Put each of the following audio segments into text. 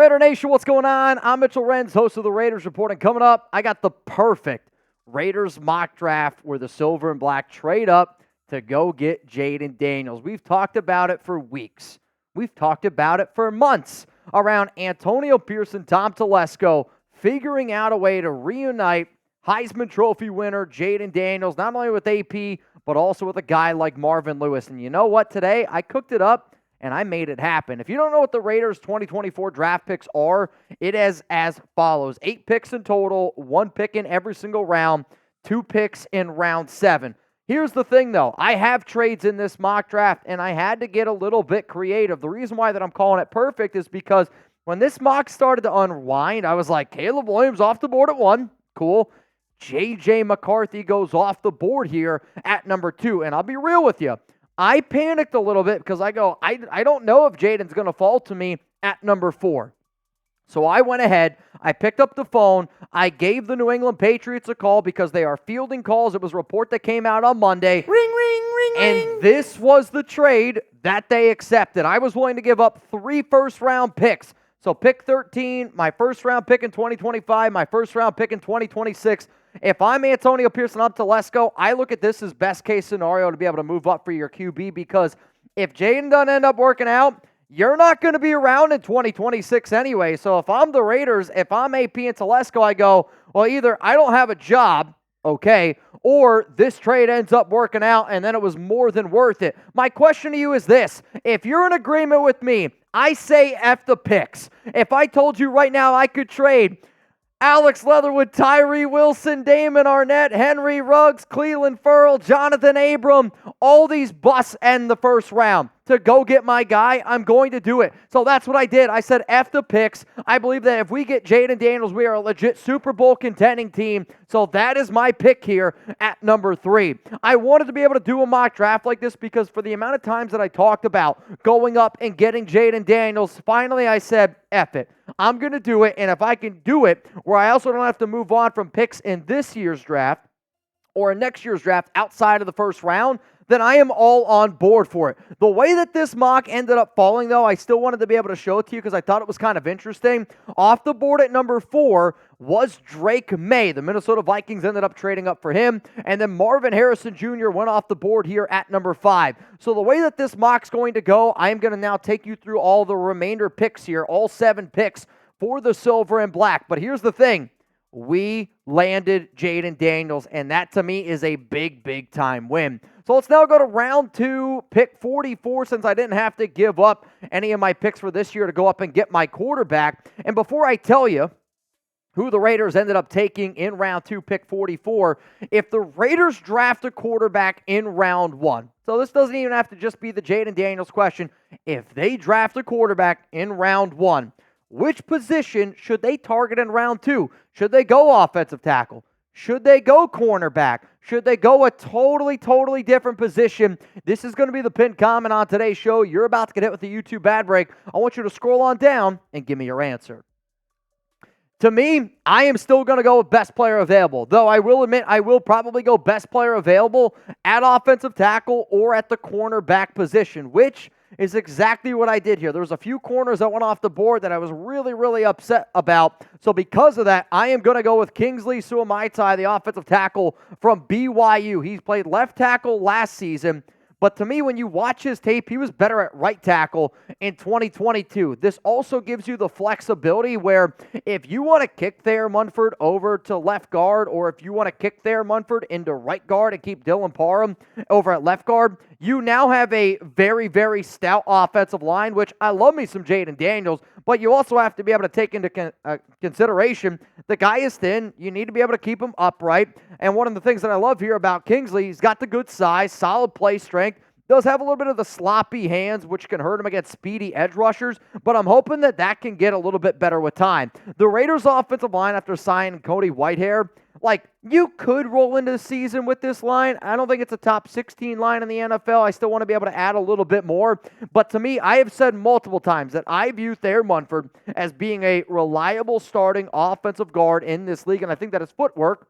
Raider Nation, what's going on? I'm Mitchell Renz, host of the Raiders Report, and coming up, I got the perfect Raiders mock draft where the silver and black trade up to go get Jayden Daniels. We've talked about it for weeks. We've talked about it for months around Antonio Pearson, Tom Telesco, figuring out a way to reunite Heisman Trophy winner Jayden Daniels, not only with AP, but also with a guy like Marvin Lewis. And you know what? Today, I cooked it up, and I made it happen. If you don't know what the Raiders' 2024 draft picks are, it is as follows. 8 picks in total, 1 pick in every single round, 2 picks in round 7. Here's the thing, though. I have trades in this mock draft, and I had to get a little bit creative. The reason why that I'm calling it perfect is because when this mock started to unwind, I was like, Caleb Williams off the board at 1. Cool. J.J. McCarthy goes off the board here at number 2. And I'll be real with you. I panicked a little bit because I don't know if Jayden's going to fall to me at number 4. So I went ahead, I picked up the phone, I gave the New England Patriots a call because they are fielding calls. It was a report that came out on Monday. Ring, ring, ring, ring. And this was the trade that they accepted. I was willing to give up 3 first-round picks. So pick 13, my first-round pick in 2025, my first-round pick in 2026. If I'm Antonio Pearson, I'm Telesco, I look at this as best-case scenario to be able to move up for your QB because if Jayden doesn't end up working out, you're not going to be around in 2026 anyway. So if I'm the Raiders, if I'm AP and Telesco, I go, well, either I don't have a job, okay, or this trade ends up working out and then it was more than worth it. My question to you is this. If you're in agreement with me, I say F the picks. If I told you right now I could trade Alex Leatherwood, Tyree Wilson, Damon Arnett, Henry Ruggs, Cleveland Ferrell, Jonathan Abram, all these busts end the first round to go get my guy, I'm going to do it. So that's what I did. I said F the picks. I believe that if we get Jayden Daniels, we are a legit Super Bowl contending team. So that is my pick here at number 3. I wanted to be able to do a mock draft like this because for the amount of times that I talked about going up and getting Jayden Daniels, finally I said, F it. I'm going to do it, and if I can do it where I also don't have to move on from picks in this year's draft or in next year's draft outside of the first round, then I am all on board for it. The way that this mock ended up falling, though, I still wanted to be able to show it to you because I thought it was kind of interesting. Off the board at number 4 was Drake May. The Minnesota Vikings ended up trading up for him, and then Marvin Harrison Jr. went off the board here at number 5. So the way that this mock's going to go, I am going to now take you through all the remainder picks here, all 7 picks for the silver and black. But here's the thing. We landed Jayden Daniels, and that to me is a big, big time win. So let's now go to round 2, pick 44, since I didn't have to give up any of my picks for this year to go up and get my quarterback. And before I tell you who the Raiders ended up taking in round 2, pick 44, if the Raiders draft a quarterback in round 1, so this doesn't even have to just be the Jayden Daniels question, if they draft a quarterback in round 1, which position should they target in round 2? Should they go offensive tackle? Should they go cornerback? Should they go a totally different position? This is going to be the pinned comment on today's show. You're about to get hit with the YouTube bad break. I want you to scroll on down and give me your answer. To me, I am still going to go with best player available, though I will admit I will probably go best player available at offensive tackle or at the cornerback position, which is exactly what I did here. There was a few corners that went off the board that I was really upset about. So because of that, I am going to go with Kingsley Suamataia, the offensive tackle from BYU. He's played left tackle last season. But to me, when you watch his tape, he was better at right tackle in 2022. This also gives you the flexibility where if you want to kick Thayer Munford over to left guard, or if you want to kick Thayer Munford into right guard and keep Dylan Parham over at left guard, you now have a very stout offensive line, which I love me some Jayden Daniels, but you also have to be able to take into consideration the guy is thin. You need to be able to keep him upright. And one of the things that I love here about Kingsley, he's got the good size, solid play strength, does have a little bit of the sloppy hands, which can hurt him against speedy edge rushers, but I'm hoping that that can get a little bit better with time. The Raiders' offensive line, after signing Cody Whitehair, you could roll into the season with this line. I don't think it's a top 16 line in the NFL. I still want to be able to add a little bit more. But to me, I have said multiple times that I view Thayer Munford as being a reliable starting offensive guard in this league, and I think that his footwork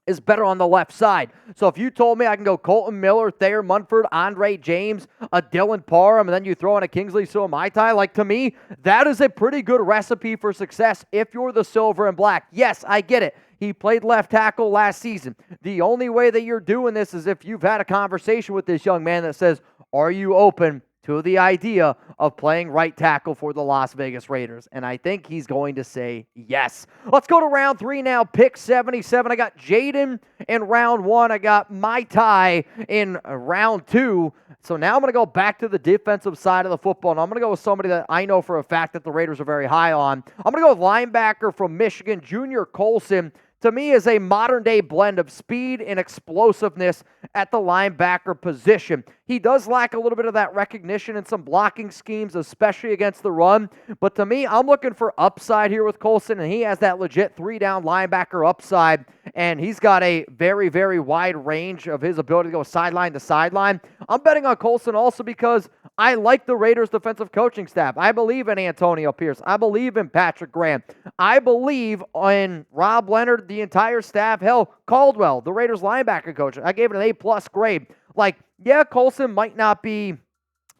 is better on the left side. So if you told me I can go Colton Miller, Thayer Munford, Andre James, a Dylan Parham, and then you throw in a Kingsley Suamataia, like to me, that is a pretty good recipe for success if you're the silver and black. Yes, I get it. He played left tackle last season. The only way that you're doing this is if you've had a conversation with this young man that says, are you open to the idea of playing right tackle for the Las Vegas Raiders? And I think he's going to say yes. Let's go to round 3 now, pick 77. I got Jayden in round 1. I got Maitai in round 2. So now I'm going to go back to the defensive side of the football, and I'm going to go with somebody that I know for a fact that the Raiders are very high on. I'm going to go with linebacker from Michigan, Junior Colson. To me, is a modern-day blend of speed and explosiveness at the linebacker position. He does lack a little bit of that recognition in some blocking schemes, especially against the run. But to me, I'm looking for upside here with Colson, and he has that legit 3-down linebacker upside, and he's got a very, very wide range of his ability to go sideline to sideline. I'm betting on Colson also because I like the Raiders' defensive coaching staff. I believe in Antonio Pierce. I believe in Patrick Graham. I believe in Rob Leonard, the entire staff. Hell, Caldwell, the Raiders linebacker coach. I gave it an A+ grade. Like, yeah, Colson might not be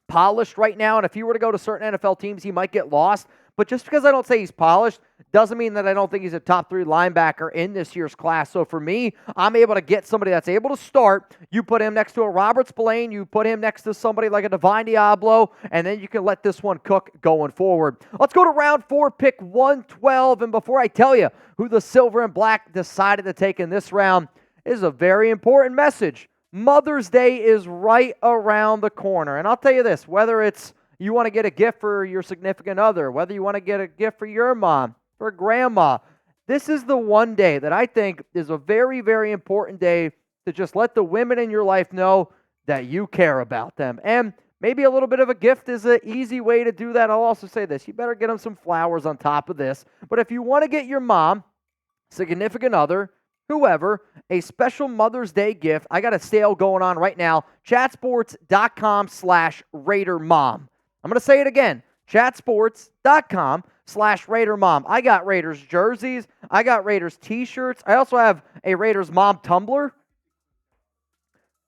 polished right now, and if he were to go to certain NFL teams, he might get lost. But just because I don't say he's polished doesn't mean that I don't think he's a top 3 linebacker in this year's class. So for me, I'm able to get somebody that's able to start. You put him next to a Robert Spillane. You put him next to somebody like a Divine Diablo, and then you can let this one cook going forward. Let's go to round 4, pick 112. And before I tell you who the silver and black decided to take in this round, is a very important message. Mother's Day is right around the corner. And I'll tell you this, whether it's you want to get a gift for your significant other, whether you want to get a gift for your mom, for grandma, this is the one day that I think is a very, very important day to just let the women in your life know that you care about them. And maybe a little bit of a gift is an easy way to do that. I'll also say this, you better get them some flowers on top of this. But if you want to get your mom, significant other, whoever, a special Mother's Day gift, I got a sale going on right now, chatsports.com/RaiderMom. I'm going to say it again, chatsports.com/RaiderMom. I got Raiders jerseys. I got Raiders t-shirts. I also have a Raiders mom tumbler.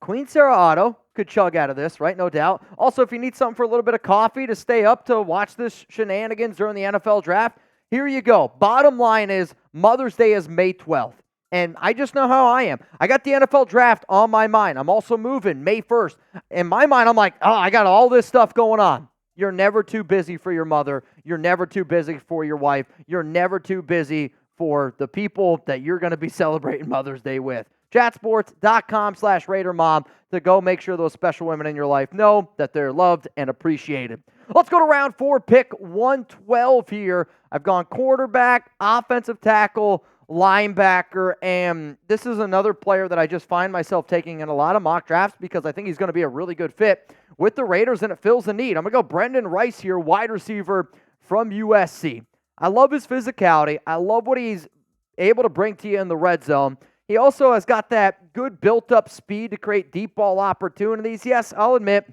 Queen Sarah Auto could chug out of this, right? No doubt. Also, if you need something for a little bit of coffee to stay up to watch this shenanigans during the NFL draft, here you go. Bottom line is Mother's Day is May 12th. And I just know how I am. I got the NFL draft on my mind. I'm also moving May 1st. In my mind, I'm like, oh, I got all this stuff going on. You're never too busy for your mother. You're never too busy for your wife. You're never too busy for the people that you're going to be celebrating Mother's Day with. Chatsports.com/RaiderMom to go make sure those special women in your life know that they're loved and appreciated. Let's go to round 4, pick 112 here. I've gone quarterback, offensive tackle, linebacker, and this is another player that I just find myself taking in a lot of mock drafts because I think he's going to be a really good fit with the Raiders, and it fills the need. I'm going to go Brenden Rice here, wide receiver from USC. I love his physicality. I love what he's able to bring to you in the red zone. He also has got that good built-up speed to create deep ball opportunities. Yes, I'll admit,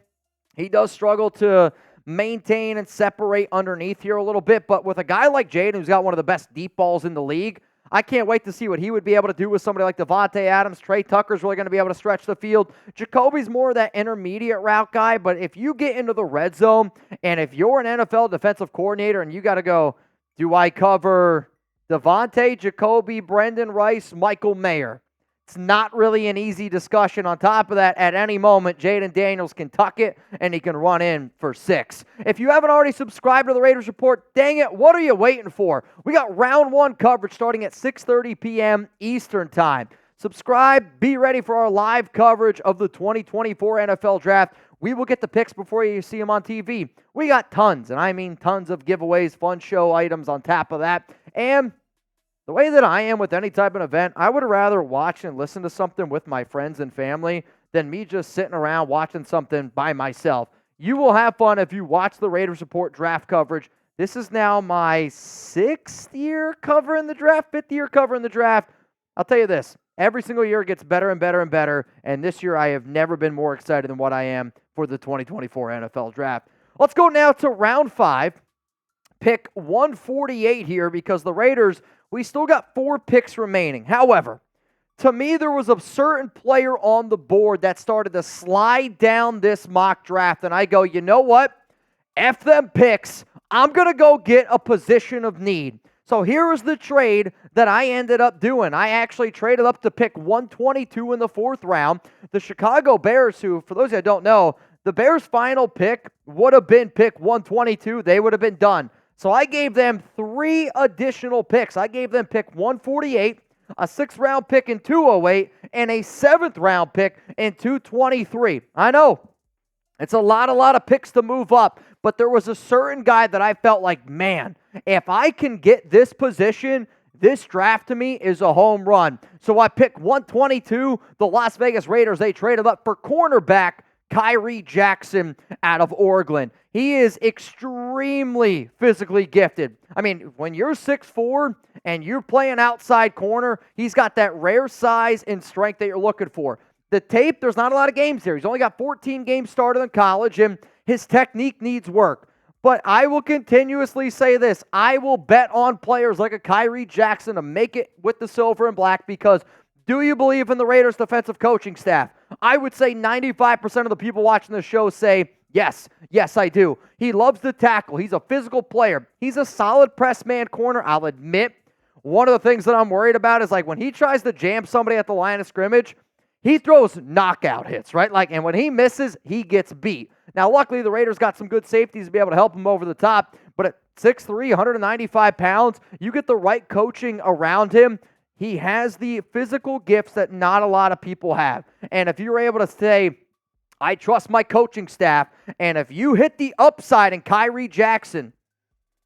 he does struggle to maintain and separate underneath here a little bit, but with a guy like Jayden, who's got one of the best deep balls in the league, I can't wait to see what he would be able to do with somebody like Devontae Adams. Trey Tucker's really going to be able to stretch the field. Jacoby's more of that intermediate route guy, but if you get into the red zone, and if you're an NFL defensive coordinator and you got to go, do I cover Devontae, Jacoby, Brenden Rice, Michael Mayer? It's not really an easy discussion. On top of that, at any moment, Jayden Daniels can tuck it, and he can run in for 6. If you haven't already subscribed to the Raiders Report, dang it, what are you waiting for? We got round 1 coverage starting at 6:30 p.m. Eastern Time. Subscribe, be ready for our live coverage of the 2024 NFL Draft. We will get the picks before you see them on TV. We got tons, and I mean tons of giveaways, fun show items on top of that, and the way that I am with any type of event, I would rather watch and listen to something with my friends and family than me just sitting around watching something by myself. You will have fun if you watch the Raiders Report draft coverage. This is now my 6th year covering the draft, 5th year covering the draft. I'll tell you this, every single year it gets better and better and better, and this year I have never been more excited than what I am for the 2024 NFL Draft. Let's go now to round 5, pick 148 here because the Raiders, we still got 4 picks remaining. However, to me, there was a certain player on the board that started to slide down this mock draft, and I go, you know what? F them picks. I'm going to go get a position of need. So here is the trade that I ended up doing. I actually traded up to pick 122 in the 4th round. The Chicago Bears, who, for those that don't know, the Bears' final pick would have been pick 122. They would have been done. So I gave them 3 additional picks. I gave them pick 148, a 6th-round pick in 208, and a 7th-round pick in 223. I know, it's a lot of picks to move up, but there was a certain guy that I felt like, man, if I can get this position, this draft to me is a home run. So I picked 122. The Las Vegas Raiders, they traded up for cornerback Khyree Jackson out of Oregon. He is extremely physically gifted. I mean, when you're 6'4" and you're playing outside corner, he's got that rare size and strength that you're looking for. The tape, there's not a lot of games here. He's only got 14 games started in college, and his technique needs work. But I will continuously say this. I will bet on players like a Khyree Jackson to make it with the silver and black, because do you believe in the Raiders' defensive coaching staff? I would say 95% of the people watching the show say, yes, I do. He loves to tackle. He's a physical player. He's a solid press man corner. I'll admit, one of the things that I'm worried about is like when he tries to jam somebody at the line of scrimmage, he throws knockout hits, right? And when he misses, he gets beat. Now, luckily, the Raiders got some good safeties to be able to help him over the top, but at 6'3", 195 pounds, you get the right coaching around him. He has the physical gifts that not a lot of people have. And if you're able to say, I trust my coaching staff, and if you hit the upside in Khyree Jackson,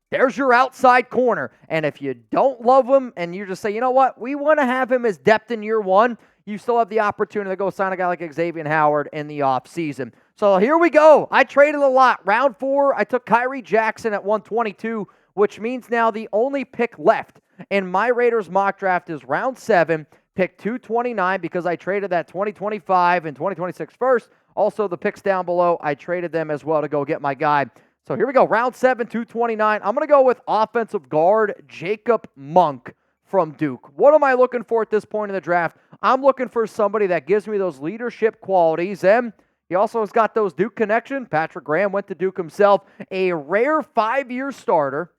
there's your outside corner. And if you don't love him and you just say, you know what, we want to have him as depth in year 1, you still have the opportunity to go sign a guy like Xavier Howard in the offseason. So here we go. I traded a lot. Round 4, I took Khyree Jackson at 122, which means now the only pick left in my Raiders mock draft is round 7, pick 229, because I traded that 2025 and 2026 first. Also, the picks down below, I traded them as well to go get my guy. So here we go. Round 7, 229. I'm going to go with offensive guard Jacob Monk from Duke. What am I looking for at this point in the draft? I'm looking for somebody that gives me those leadership qualities, and he also has got those Duke connection. Patrick Graham went to Duke himself. A rare 5-year starter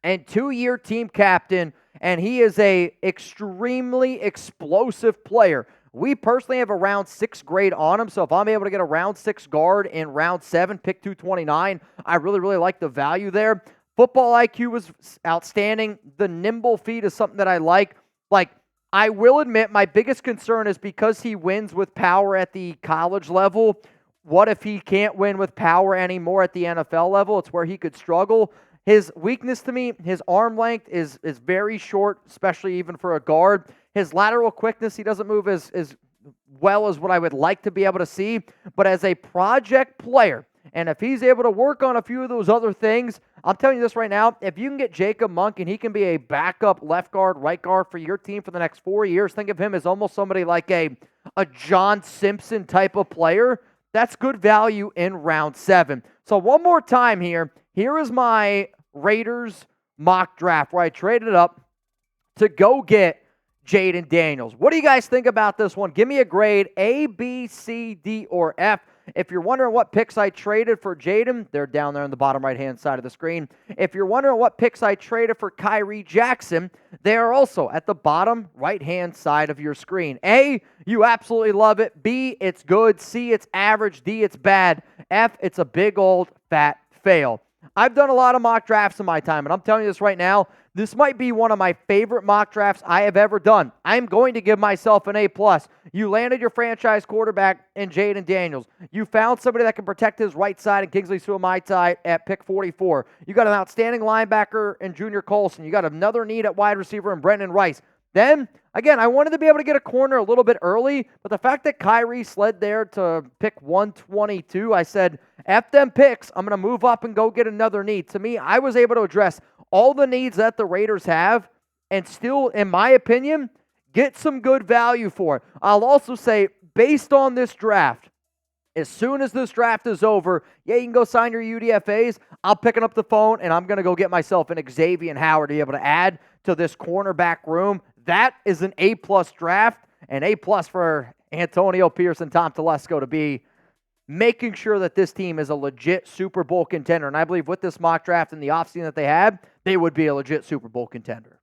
and 2-year team captain, and he is a extremely explosive player. We personally have a round 6 grade on him, so if I'm able to get a round 6 guard in round 7, pick 229, I really like the value there. Football IQ was outstanding. The nimble feet is something that I like. I will admit, my biggest concern is because he wins with power at the college level, what if he can't win with power anymore at the NFL level? It's where he could struggle. His weakness to me, his arm length is very short, especially even for a guard. His lateral quickness, he doesn't move as well as what I would like to be able to see. But as a project player, and if he's able to work on a few of those other things, I'm telling you this right now, if you can get Jacob Monk and he can be a backup left guard, right guard for your team for the next 4 years, think of him as almost somebody like a John Simpson type of player. That's good value in round 7. So one more time here. Here is my Raiders mock draft where I traded up to go get Jayden Daniels. What do you guys think about this one? Give me a grade, A, B, C, D, or F. If you're wondering what picks I traded for Jayden, they're down there on the bottom right-hand side of the screen. If you're wondering what picks I traded for Khyree Jackson, they are also at the bottom right-hand side of your screen. A, you absolutely love it. B, it's good. C, it's average. D, it's bad. F, it's a big old fat fail. I've done a lot of mock drafts in my time, and I'm telling you this right now, this might be one of my favorite mock drafts I have ever done. I'm going to give myself an A+. You landed your franchise quarterback in Jayden Daniels. You found somebody that can protect his right side in Kingsley Suamataia at pick 44. You got an outstanding linebacker in Junior Colson. You got another need at wide receiver in Brenden Rice. Then, again, I wanted to be able to get a corner a little bit early, but the fact that Khyree slid there to pick 122, I said, F them picks. I'm going to move up and go get another need. To me, I was able to address all the needs that the Raiders have and still, in my opinion, get some good value for it. I'll also say, based on this draft, as soon as this draft is over, yeah, you can go sign your UDFAs. I'm picking up the phone, and I'm going to go get myself an Xavier Howard to be able to add to this cornerback room. That is an A+ draft, And A+ for Antonio Pierce and Tom Telesco to be making sure that this team is a legit Super Bowl contender. And I believe with this mock draft and the offseason that they had, they would be a legit Super Bowl contender.